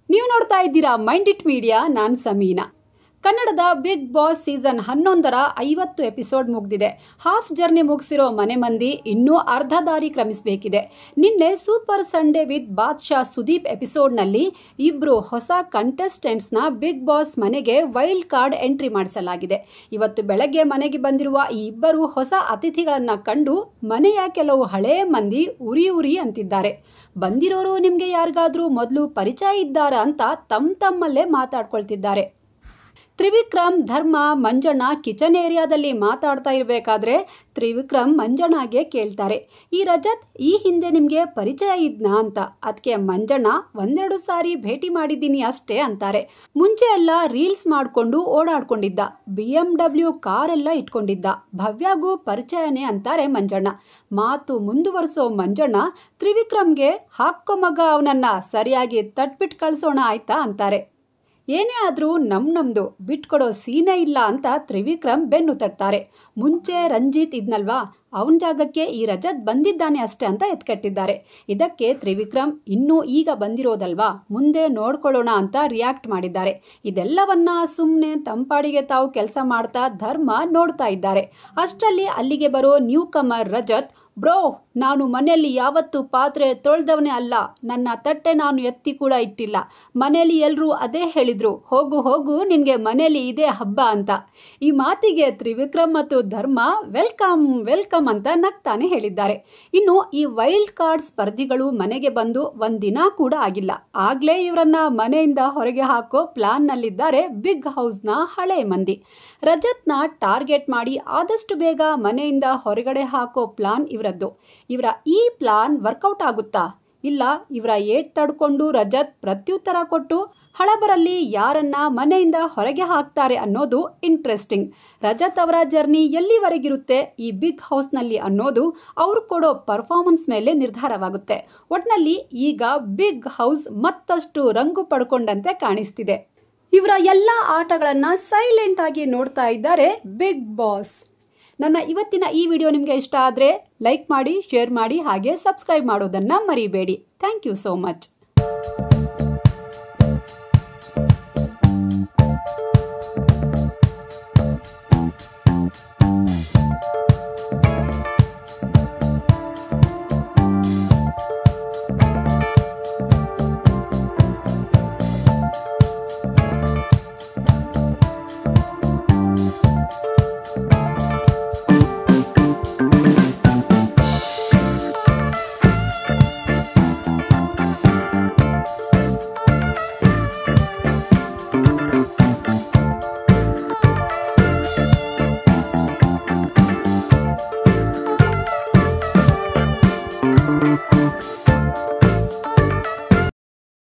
ನೀವು ನೋಡ್ತಾ ಇದ್ದೀರಾ ಮೈಂಡ್ ಇಟ್ ಮೀಡಿಯಾ. ನಾನು ಸಮೀನಾ. ಕನ್ನಡದ ಬಿಗ್ ಬಾಸ್ ಸೀಸನ್ 11ರ 50 ಎಪಿಸೋಡ್ ಮುಗಿದಿದೆ. ಹಾಫ್ ಜರ್ನಿ ಮುಗಿಸಿರೋ ಮನೆ ಮಂದಿ ಇನ್ನೂ ಅರ್ಧ ದಾರಿ ಕ್ರಮಿಸಬೇಕಿದೆ. ನಿನ್ನೆ ಸೂಪರ್ ಸಂಡೇ ವಿತ್ ಬಾದ್ಶಾ ಸುದೀಪ್ ಎಪಿಸೋಡ್ನಲ್ಲಿ ಇಬ್ರು ಹೊಸ ಕಂಟೆಸ್ಟೆಂಟ್ಸ್ನ ಬಿಗ್ ಬಾಸ್ ಮನೆಗೆ ವೈಲ್ಡ್ ಕಾರ್ಡ್ ಎಂಟ್ರಿ ಮಾಡಿಸಲಾಗಿದೆ. ಇವತ್ತು ಬೆಳಗ್ಗೆ ಮನೆಗೆ ಬಂದಿರುವ ಈ ಇಬ್ಬರು ಹೊಸ ಅತಿಥಿಗಳನ್ನ ಕಂಡು ಮನೆಯ ಕೆಲವು ಹಳೇ ಮಂದಿ ಉರಿ ಅಂತಿದ್ದಾರೆ. ಬಂದಿರೋರು ನಿಮ್ಗೆ ಯಾರಿಗಾದ್ರೂ ಮೊದಲು ಪರಿಚಯ ಇದ್ದಾರಾ ಅಂತ ತಮ್ಮಲ್ಲೇ ಮಾತಾಡ್ಕೊಳ್ತಿದ್ದಾರೆ. ತ್ರಿವಿಕ್ರಮ್, ಧರ್ಮ, ಮಂಜಣ್ಣ ಕಿಚನ್ ಏರಿಯಾದಲ್ಲಿ ಮಾತಾಡ್ತಾ ಇರಬೇಕಾದ್ರೆ ತ್ರಿವಿಕ್ರಮ್ ಮಂಜಣ್ಣಗೆ ಕೇಳ್ತಾರೆ, ಈ ರಜತ್ ಈ ಹಿಂದೆ ನಿಮ್ಗೆ ಪರಿಚಯ ಇದ್ನಾ ಅಂತ. ಅದಕ್ಕೆ ಮಂಜಣ್ಣ ಒಂದೆರಡು ಸಾರಿ ಭೇಟಿ ಮಾಡಿದ್ದೀನಿ ಅಷ್ಟೇ ಅಂತಾರೆ. ಮುಂಚೆ ಎಲ್ಲ ರೀಲ್ಸ್ ಮಾಡ್ಕೊಂಡು ಓಡಾಡ್ಕೊಂಡಿದ್ದ, BMW ಕಾರೆಲ್ಲ ಇಟ್ಕೊಂಡಿದ್ದ, ಭವ್ಯಾಗೂ ಪರಿಚಯನೇ ಅಂತಾರೆ ಮಂಜಣ್ಣ. ಮಾತು ಮುಂದುವರಿಸೋ ಮಂಜಣ್ಣ ತ್ರಿವಿಕ್ರಮ್ಗೆ ಹಾಕೋ ಮಗ, ಅವನನ್ನ ಸರಿಯಾಗಿ ತಟ್ಬಿಟ್ಟು ಕಳ್ಸೋಣ ಆಯ್ತಾ ಅಂತಾರೆ. ಏನೇ ಆದ್ರೂ ನಮ್ದು ಬಿಟ್ಕೊಡೋ ಸೀನೇ ಇಲ್ಲ ಅಂತ ತ್ರಿವಿಕ್ರಮ್ ಬೆನ್ನು ತಟ್ತಾರೆ. ಮುಂಚೆ ರಂಜಿತ್ ಇದ್ನಲ್ವಾ, ಅವನ ಜಾಗಕ್ಕೆ ಈ ರಜತ್ ಬಂದಿದ್ದಾನೆ ಅಷ್ಟೇ ಅಂತ ಎತ್ಕಟ್ಟಿದ್ದಾರೆ. ಇದಕ್ಕೆ ತ್ರಿವಿಕ್ರಮ್ ಇನ್ನೂ ಈಗ ಬಂದಿರೋದಲ್ವಾ, ಮುಂದೆ ನೋಡ್ಕೊಳ್ಳೋಣ ಅಂತ ರಿಯಾಕ್ಟ್ ಮಾಡಿದ್ದಾರೆ. ಇದೆಲ್ಲವನ್ನ ಸುಮ್ಮನೆ ತಂಪಾಡಿಗೆ ತಾವು ಕೆಲಸ ಮಾಡ್ತಾ ಧರ್ಮ ನೋಡ್ತಾ ಇದ್ದಾರೆ. ಅಷ್ಟರಲ್ಲಿ ಅಲ್ಲಿಗೆ ಬರೋ ನ್ಯೂ ಕಮರ್ ರಜತ್, ಬ್ರೋ, ನಾನು ಮನೆಯಲ್ಲಿ ಯಾವತ್ತೂ ಪಾತ್ರೆ ತೊಳೆದವನೇ ಅಲ್ಲ, ನನ್ನ ತಟ್ಟೆ ನಾನು ಎತ್ತಿ ಕೂಡ ಇಟ್ಟಿಲ್ಲ. ಮನೆಯಲ್ಲಿ ಎಲ್ಲರೂ ಅದೇ ಹೇಳಿದ್ರು, ಹೋಗು ನಿನ್ಗೆ ಮನೆಯಲ್ಲಿ ಇದೇ ಹಬ್ಬ ಅಂತ. ಈ ಮಾತಿಗೆ ತ್ರಿವಿಕ್ರಮ್ ಮತ್ತು ಧರ್ಮ ವೆಲ್ಕಮ್ ಅಂತ ನಗ್ತಾನೆ ಹೇಳಿದ್ದಾರೆ. ಇನ್ನು ಈ ವೈಲ್ಡ್ ಕಾರ್ಡ್ ಸ್ಪರ್ಧಿಗಳು ಮನೆಗೆ ಬಂದು ಒಂದಿನ ಕೂಡ ಆಗಿಲ್ಲ, ಆಗ್ಲೇ ಇವರನ್ನ ಮನೆಯಿಂದ ಹೊರಗೆ ಹಾಕೋ ಪ್ಲಾನ್ ನಲ್ಲಿದ್ದಾರೆ ಬಿಗ್ ಹೌಸ್ನ ಹಳೆ ಮಂದಿ. ರಜತ್ನ ಟಾರ್ಗೆಟ್ ಮಾಡಿ ಆದಷ್ಟು ಬೇಗ ಮನೆಯಿಂದ ಹೊರಗಡೆ ಹಾಕೋ ಪ್ಲಾನ್ ಇವರದ್ದು. ಇವರ ಈ ಪ್ಲಾನ್ ವರ್ಕೌಟ್ ಆಗುತ್ತಾ? ಇಲ್ಲ, ಇವರ ಏಟ್ ತಡ್ಕೊಂಡು ರಜತ್ ಪ್ರತ್ಯುತ್ತರ ಕೊಟ್ಟು ಹಳಬರಲ್ಲಿ ಯಾರನ್ನ ಮನೆಯಿಂದ ಹೊರಗೆ ಹಾಕ್ತಾರೆ ಅನ್ನೋದು ಇಂಟ್ರೆಸ್ಟಿಂಗ್. ರಜತ್ ಅವರ ಜರ್ನಿ ಎಲ್ಲಿವರೆಗಿರುತ್ತೆ ಈ ಬಿಗ್ ಹೌಸ್ನಲ್ಲಿ ಅನ್ನೋದು ಅವ್ರು ಕೊಡೋ ಪರ್ಫಾರ್ಮೆನ್ಸ್ ಮೇಲೆ ನಿರ್ಧಾರವಾಗುತ್ತೆ. ಒಟ್ನಲ್ಲಿ ಈಗ ಬಿಗ್ ಹೌಸ್ ಮತ್ತಷ್ಟು ರಂಗು ಪಡ್ಕೊಂಡಂತೆ ಕಾಣಿಸ್ತಿದೆ. ಇವರ ಎಲ್ಲ ಆಟಗಳನ್ನ ಸೈಲೆಂಟ್ ಆಗಿ ನೋಡ್ತಾ ಇದ್ದಾರೆ ಬಿಗ್ ಬಾಸ್. ನನ್ನ ಇವತ್ತಿನ ಈ ವಿಡಿಯೋ ನಿಮಗೆ ಇಷ್ಟ ಆದರೆ ಲೈಕ್ ಮಾಡಿ, ಶೇರ್ ಮಾಡಿ, ಹಾಗೆ ಸಬ್ಸ್ಕ್ರೈಬ್ ಮಾಡೋದನ್ನು ಮರಿಬೇಡಿ. Thank you so much.